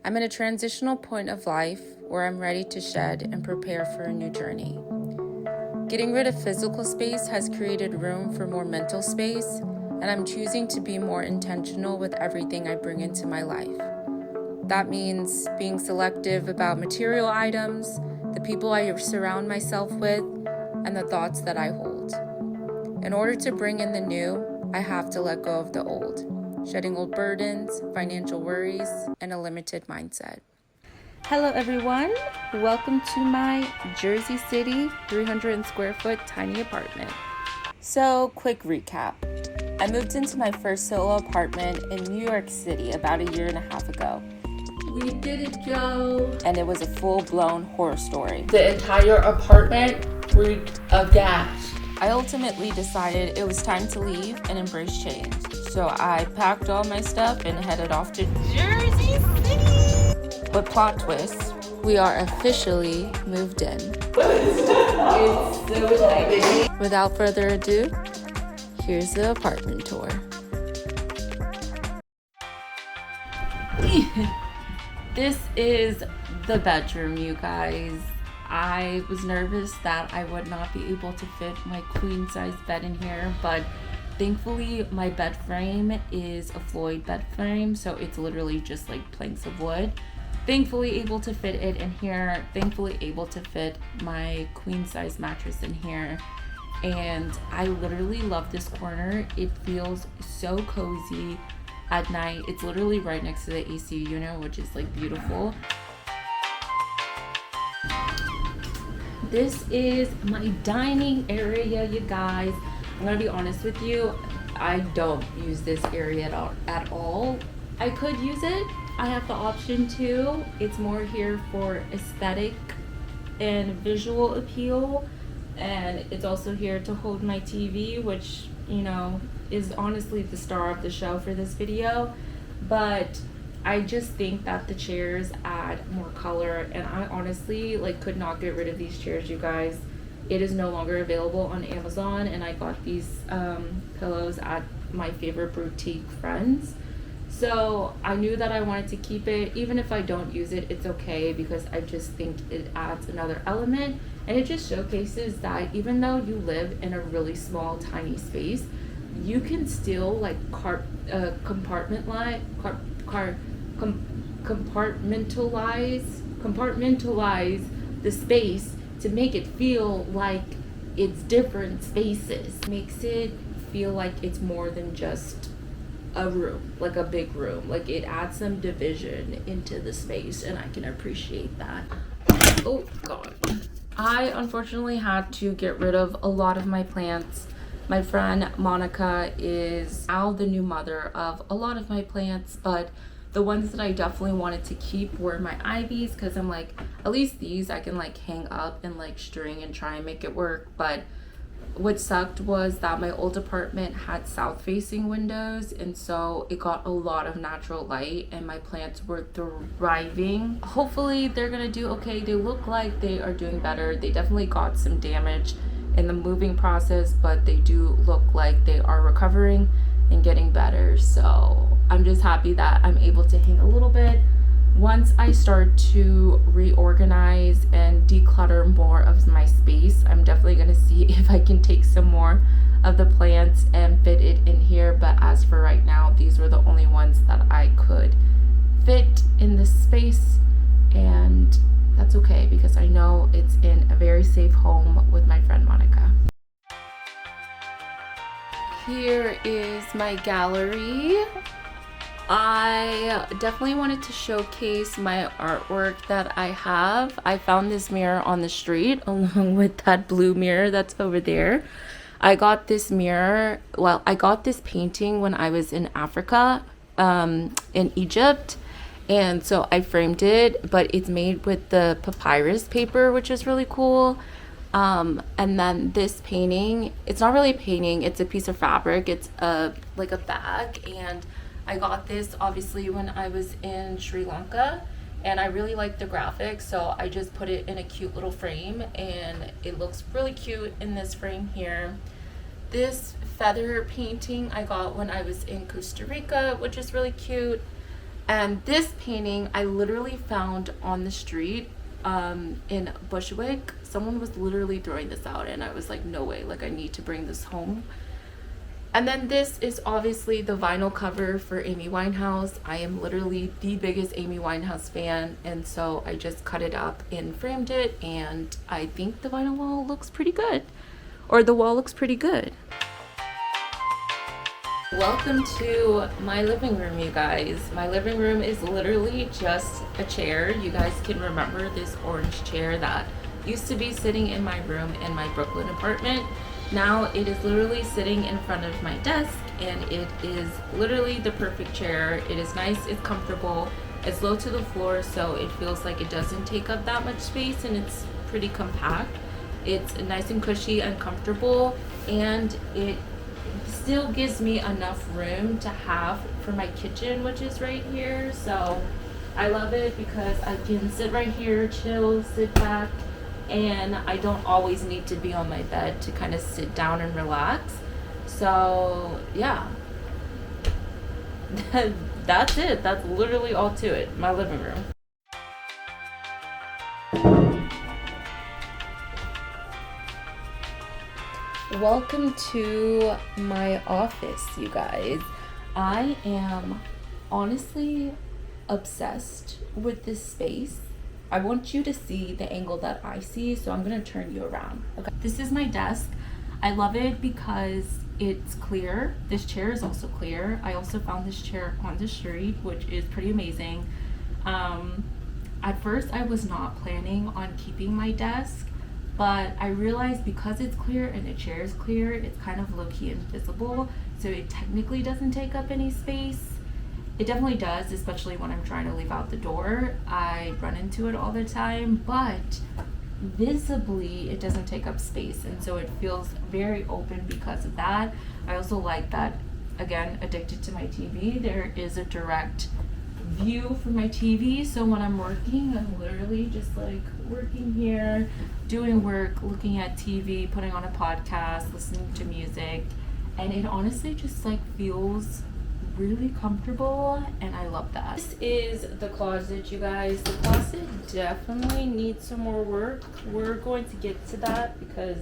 I'm in a transitional point of life where I'm ready to shed and prepare for a new journey. Getting rid of physical space has created room for more mental space, and I'm choosing to be more intentional with everything I bring into my life. That means being selective about material items, the people I surround myself with, and the thoughts that I hold. In order to bring in the new, I have to let go of the old, shedding old burdens, financial worries, and a limited mindset. Hello everyone, welcome to my Jersey City 300 square foot tiny apartment. So, quick recap. I moved into my first solo apartment in New York City about a year and a half ago. We did it, Joe. And it was a full-blown horror story. The entire apartment reeked of gas. I ultimately decided it was time to leave and embrace change. So I packed all my stuff and headed off to Jersey City. But plot twist, we are officially moved in. It's so exciting. Without further ado, here's the apartment tour. This is the bedroom, you guys. I was nervous that I would not be able to fit my queen size bed in here, but thankfully my bed frame is a Floyd bed frame, so it's literally just like planks of wood. Thankfully able to fit it in here, thankfully able to fit my queen size mattress in here. And I literally love this corner. It feels so cozy at night. It's literally right next to the AC unit, which is like beautiful. This is my dining area, you guys. I'm gonna be honest with you, I don't use this area at all. I could use it. I have the option to. It's more here for aesthetic and visual appeal. And it's also here to hold my TV, which, you know, is honestly the star of the show for this video. But I just think that the chairs add more color, and I honestly could not get rid of these chairs, you guys. It is no longer available on Amazon, and I got these pillows at my favorite boutique friends. So I knew that I wanted to keep it. Even if I don't use it, it's okay, because I just think it adds another element, and it just showcases that even though you live in a really small, tiny space, you can still compartmentalize the space to make it feel like it's different spaces. Makes it feel like it's more than just a room, like a big room. Like, it adds some division into the space, and I can appreciate that. Oh god, I unfortunately had to get rid of a lot of my plants. My friend Monica is now the new mother of a lot of my plants, but the ones that I definitely wanted to keep were my ivies, because I'm like, at least these I can hang up and string and try and make it work. But what sucked was that my old apartment had south facing windows, and so it got a lot of natural light, and my plants were thriving. Hopefully they're gonna do okay. They look like they are doing better. They definitely got some damage in the moving process, but they do look like they are recovering and getting better. So I'm just happy that I'm able to hang a little bit. Once I start to reorganize and declutter more of my space, I'm definitely going to see if I can take some more of the plants and fit it in here. But as for right now, these were the only ones that I could fit in this space, and that's okay, because I know it's in a very safe home with my friend Monica. Here is my gallery. I definitely wanted to showcase my artwork that I have. I found this mirror on the street along with that blue mirror that's over there. I got this mirror, I got this painting when I was in Africa, in Egypt. And so I framed it, but it's made with the papyrus paper, which is really cool. And then this painting, it's not really a painting, it's a piece of fabric. It's a bag, and I got this obviously when I was in Sri Lanka, and I really like the graphics, so I just put it in a cute little frame, and it looks really cute in this frame here. This feather painting I got when I was in Costa Rica, which is really cute. And this painting I literally found on the street in Bushwick. Someone was literally throwing this out and I was like, no way, like I need to bring this home. And then this is obviously the vinyl cover for Amy Winehouse. I am literally the biggest Amy Winehouse fan, and so I just cut it up and framed it, and I think the vinyl wall looks pretty good. Or the wall looks pretty good. Welcome to my living room, you guys. My living room is literally just a chair. You guys can remember this orange chair that used to be sitting in my room in my Brooklyn apartment. Now it is literally sitting in front of my desk, and it is literally the perfect chair. It is nice, it's comfortable, it's low to the floor, so it feels like it doesn't take up that much space, and it's pretty compact. It's nice and cushy and comfortable, and it still gives me enough room to have for my kitchen, which is right here. So I love it because I can sit right here, chill, sit back, and I don't always need to be on my bed to kind of sit down and relax. So yeah, that's it. That's literally all to it. My living room. Welcome to my office, you guys. I am honestly obsessed with this space. I want you to see the angle that I see, so I'm gonna turn you around. Okay, this is my desk. I love it because it's clear. This chair is also clear. I also found this chair on the street, which is pretty amazing. At first I was not planning on keeping my desk, but I realized because it's clear and the chair is clear, it's kind of low-key invisible, so it technically doesn't take up any space. It definitely does, especially when I'm trying to leave out the door. I run into it all the time, but visibly it doesn't take up space, and so it feels very open because of that. I also like that, again, addicted to my TV, there is a direct view from my TV, so when I'm working, I'm literally just like working here, doing work, looking at TV, putting on a podcast, listening to music, and it honestly just like feels really comfortable, and I love that. This is the closet, you guys. The closet definitely needs some more work. We're going to get to that because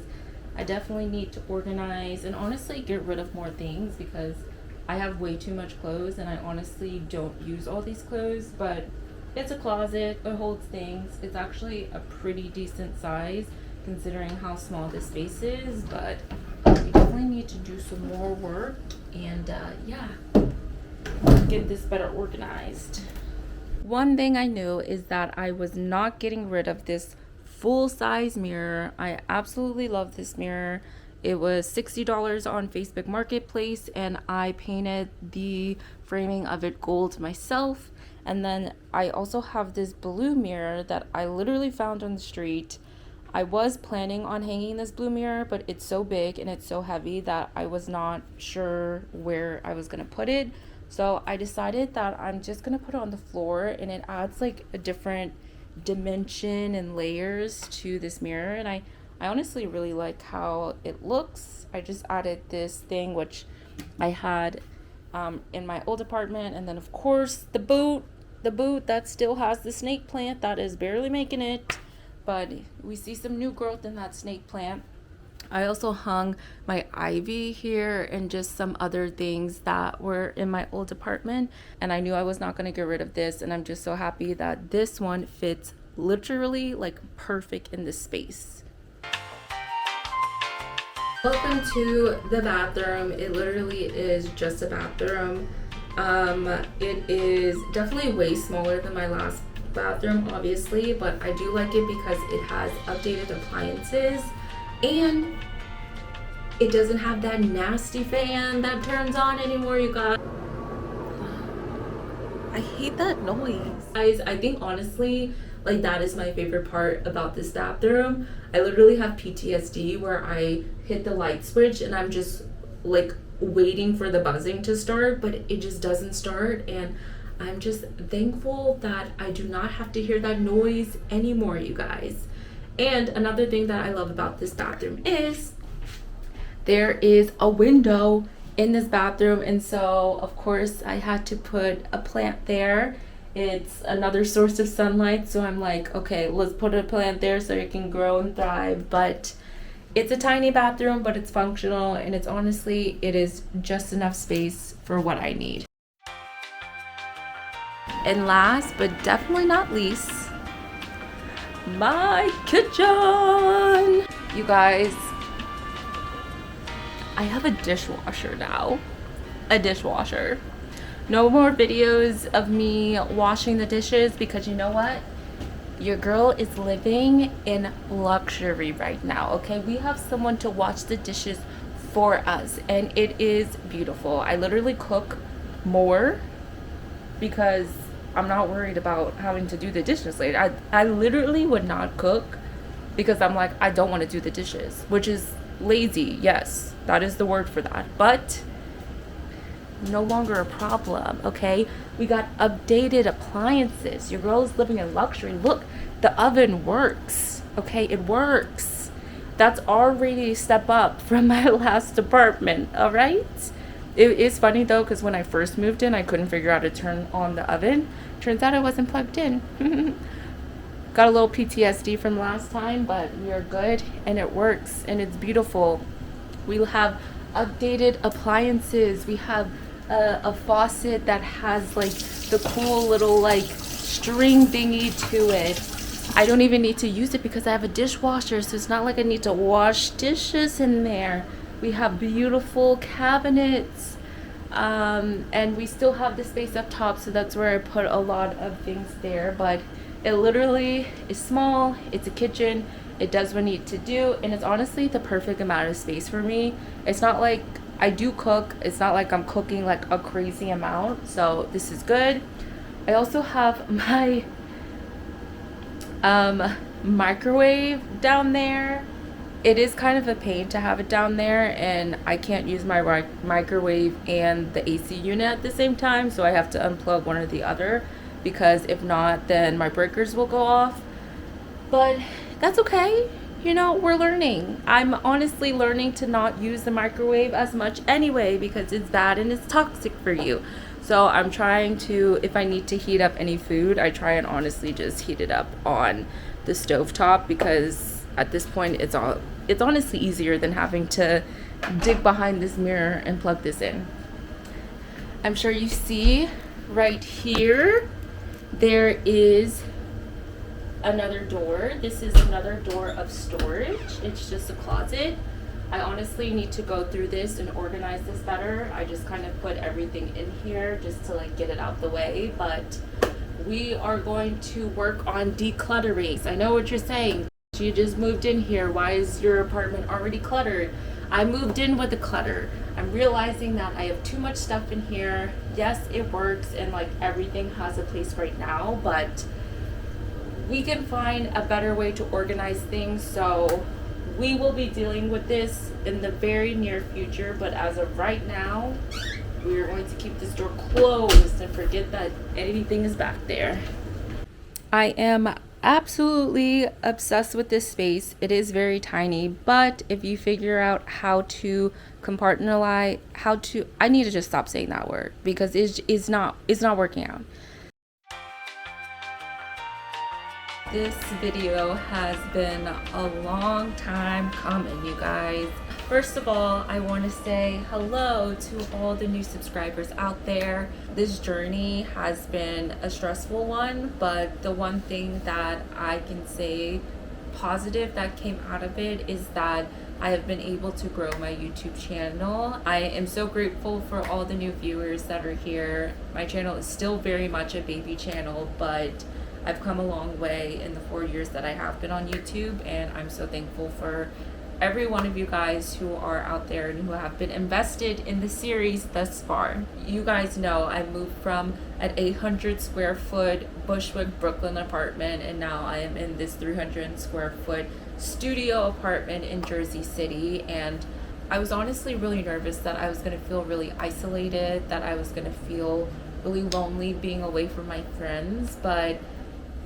I definitely need to organize and honestly get rid of more things because I have way too much clothes and I honestly don't use all these clothes, but it's a closet, it holds things. It's actually a pretty decent size considering how small this space is, but we definitely need to do some more work and yeah, get this better organized. One thing I knew is that I was not getting rid of this full-size mirror. I absolutely love this mirror. It was $60 on Facebook Marketplace, and I painted the framing of it gold myself. And then I also have this blue mirror that I literally found on the street. I was planning on hanging this blue mirror, but it's so big and it's so heavy that I was not sure where I was gonna put it. So I decided that I'm just gonna put it on the floor, and it adds like a different dimension and layers to this mirror, and I honestly really like how it looks. I just added this thing which I had in my old apartment, and then of course the boot that still has the snake plant that is barely making it, but we see some new growth in that snake plant. I also hung my ivy here and just some other things that were in my old apartment, and I knew I was not going to get rid of this, and I'm just so happy that this one fits literally like perfect in this space. Welcome to the bathroom. It literally is just a bathroom. It is definitely way smaller than my last bathroom, obviously, but I do like it because it has updated appliances and it doesn't have that nasty fan that turns on anymore, you guys. I hate that noise. Guys, I think honestly, like that is my favorite part about this bathroom. I literally have PTSD where I hit the light switch and I'm just like waiting for the buzzing to start, but it just doesn't start, and I'm just thankful that I do not have to hear that noise anymore, you guys. And another thing that I love about this bathroom is there is a window in this bathroom, and so of course I had to put a plant there. It's another source of sunlight, so I'm like, okay, let's put a plant there so it can grow and thrive. But it's a tiny bathroom, but it's functional, and it's honestly, it is just enough space for what I need. And last but definitely not least, my kitchen. You guys, I have a dishwasher now. A dishwasher. No more videos of me washing the dishes, because you know what? Your girl is living in luxury right now, okay? We have someone to wash the dishes for us, and it is beautiful. I literally cook more because I'm not worried about having to do the dishes later. I literally would not cook because I'm like, I don't want to do the dishes, which is lazy. Yes, that is the word for that. But no longer a problem, okay? We got updated appliances. Your girl is living in luxury. Look, the oven works, okay? It works. That's already a step up from my last apartment, all right? It is funny though, because when I first moved in, I couldn't figure out how to turn on the oven. Turns out I wasn't plugged in. Got a little PTSD from last time, but we are good, and it works, and it's beautiful. We have updated appliances. We have a faucet that has like the cool little like string thingy to it. I don't even need to use it because I have a dishwasher, so it's not like I need to wash dishes in there. We have beautiful cabinets, and we still have the space up top, so that's where I put a lot of things there. But it literally is small. It's a kitchen. It does what it needs to do, and it's honestly the perfect amount of space for me. It's not like I do cook. It's not like I'm cooking like a crazy amount, so this is good. I also have my microwave down there. It is kind of a pain to have it down there, and I can't use my microwave and the AC unit at the same time, so I have to unplug one or the other, because if not, then my breakers will go off. But that's okay. You know, we're learning. I'm honestly learning to not use the microwave as much anyway, because it's bad and it's toxic for you. So I'm trying to, if I need to heat up any food, I try and honestly just heat it up on the stovetop, because at this point it's honestly easier than having to dig behind this mirror and plug this in. I'm sure you see right here there is another door. This is another door of storage. It's just a closet. I honestly need to go through this and organize this better. I just kind of put everything in here just to like get it out the way, but we are going to work on decluttering. I know what you're saying. You just moved in here. Why is your apartment already cluttered? I moved in with the clutter. I'm realizing that I have too much stuff in here. Yes, it works, and like everything has a place right now, but we can find a better way to organize things. So we will be dealing with this in the very near future, but as of right now, we are going to keep this door closed and forget that anything is back there. I am absolutely obsessed with this space. It is very tiny, but if you figure out how to compartmentalize, I need to just stop saying that word because it's not working out. This video has been a long time coming, you guys. First of all, I want to say hello to all the new subscribers out there. This journey has been a stressful one, but the one thing that I can say positive that came out of it is that I have been able to grow my YouTube channel. I am so grateful for all the new viewers that are here. My channel is still very much a baby channel, but I've come a long way in the 4 years that I have been on YouTube, and I'm so thankful for every one of you guys who are out there and who have been invested in the series thus far. You guys know I moved from an 800 square foot Bushwick, Brooklyn apartment, and now I am in this 300 square foot studio apartment in Jersey City, and I was honestly really nervous that I was going to feel really isolated, that I was going to feel really lonely being away from my friends. But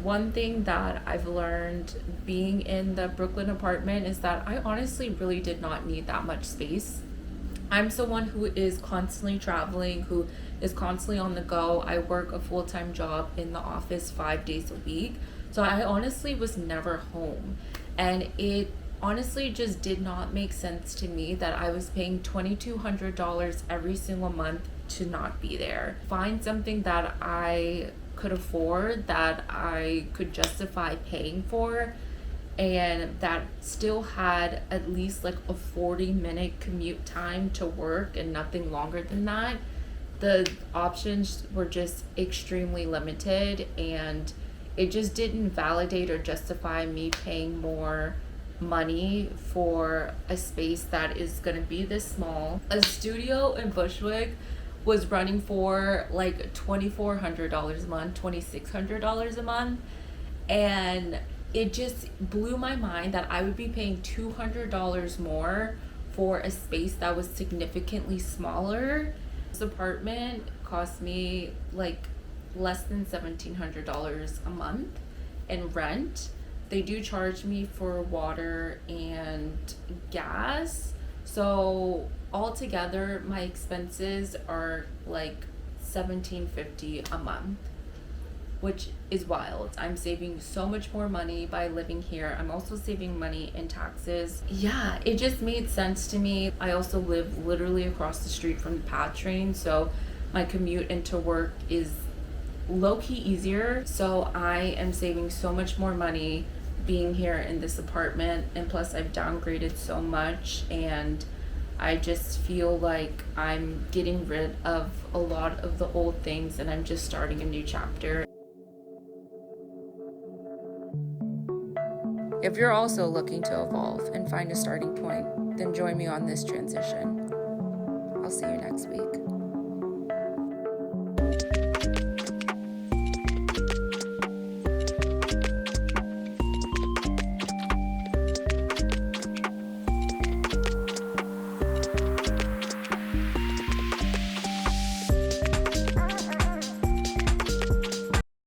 one thing that I've learned being in the Brooklyn apartment is that I honestly really did not need that much space. I'm someone who is constantly traveling, who is constantly on the go. I work a full-time job in the office 5 days a week. So I honestly was never home. And it honestly just did not make sense to me that I was paying $2,200 every single month to not be there. Find something that I could afford, that I could justify paying for, and that still had at least like a 40-minute commute time to work and nothing longer than that. The options were just extremely limited, and it just didn't validate or justify me paying more money for a space that is going to be this small. A studio in Bushwick was running for like $2,400 a month, $2,600 a month, and it just blew my mind that I would be paying $200 more for a space that was significantly smaller. This apartment cost me like less than $1,700 a month in rent. They do charge me for water and gas. So altogether my expenses are like $1,750 a month, which is wild. I'm saving so much more money by living here. I'm also saving money in taxes. Yeah, it just made sense to me. I also live literally across the street from the PATH train, so my commute into work is low-key easier. So I am saving so much more money being here in this apartment, and plus I've downgraded so much, and I just feel like I'm getting rid of a lot of the old things and I'm just starting a new chapter. If you're also looking to evolve and find a starting point, then join me on this transition. I'll see you next week.